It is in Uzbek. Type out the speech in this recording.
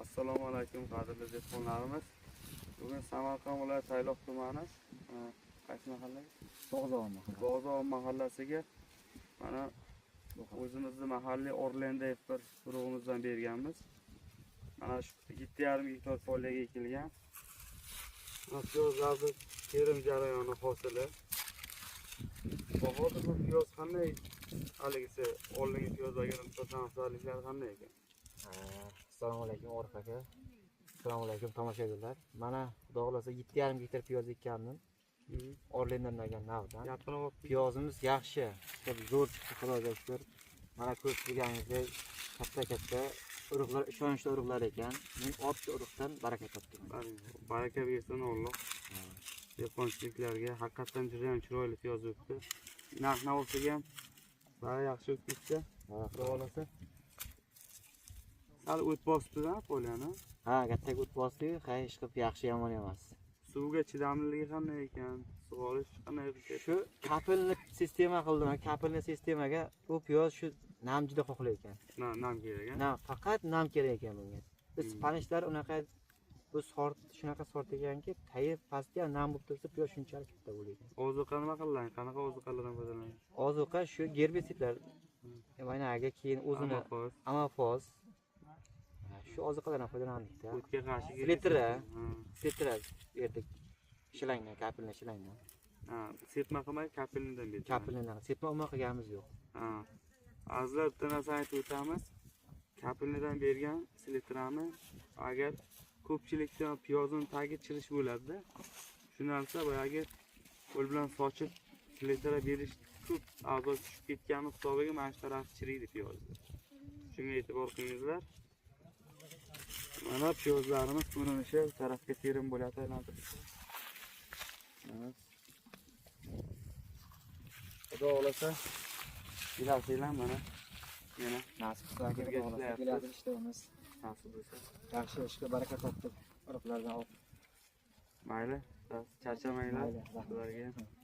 Assalomu alaykum qadrli dehqonlarimiz. Bugun Samarqand viloyati Tayloq tumani qaysi mahalla? Bog'zor mahallasiga mana o'zimizni mahalliy Orlendayev bir urug'imizdan berganmiz. Mana shu 7,5 gektar foliyaga ekilgan. Piyozlarni terim jarayoni hosili. Hozir bu piyoz qanday haligisi oldingi piyozlarga nisbatan afzalliklari qanday ekan? Assalomu alaykum Orif aka. Assalomu alaykum tomoshabinlar. Mana xudo xolasa 7,5 gektar piyoz ekkandim. Orlendan olgan navdan. Piyozimiz yaxshi, zo'r chiqdi, xudoga shukr. Mana ko'rib turganingizdek katta urug'lar, ishonchli urug'lar ekan. Men oddiy urug'dan baraka topdim. Baraka bersin Alloh. Dehqonchiliklarga haqiqatan juda ham chiroyli piyoz o'tdi. Narx-navosiga ham bari yaxshi o'tib ketdi. Xudo xolasa. Hali o't bosibdi-da poliyani. Ha, katta o't bosdi, hech qilib yaxshi yomon emas. Suvga chidamliligi qanday ekan? Sug'orish qanday ekan? Shu kapilni sistema qildim. Kapilni sistemaga u piyoz shu nam juda xohlar ekan. Nam kerak ekan. Nam, faqat nam kerak ekan bunga. Biz Spanishlar unaqa bu sort shunaqa sort ekanki, tayib pastga nam bo'lib tursa piyoz shunchalik katta bo'ladi. Ozuqa nima qilinadi? Qanaqa ozuqalardan foydalanadi? Ozuqa shu gerbisidlar. Mana aga keyin o'zini amafoz shu ozuqalardan foydalandik-da. O'tga qarshi Slitra berdik. Shilangdan, kapilni shilangdan. Ha, sepma qilmay kapilnidan berdik. Kapilnidan, sepma umuman qilganimiz yo'q. Ha. Azizlar, bitta narsa aytib o'tamiz. Kapilnidan bergan slitrani agar ko'pchilikda piyozning tagi chirish bo'ladi-da. Shu narsa boyagi qo'l bilan sochib slitra berish ko'p a'zo tushib ketgani hisobiga mana shu taraf chiriydi piyozni. Shunga e'tibor qilingizlar. Mana piyozlarimiz ko'rinishi tarafga terim bo'lyapti aylantirib. Xudo xolasa kelasizlar mana Nasib qilsa keladi ishlaymiz. nasib bo'lsa. Yaxshi ishga baraka topdik. Urug'lardan olib. Mayli, charchamanglar. Mayli, rahmat. Sizlarga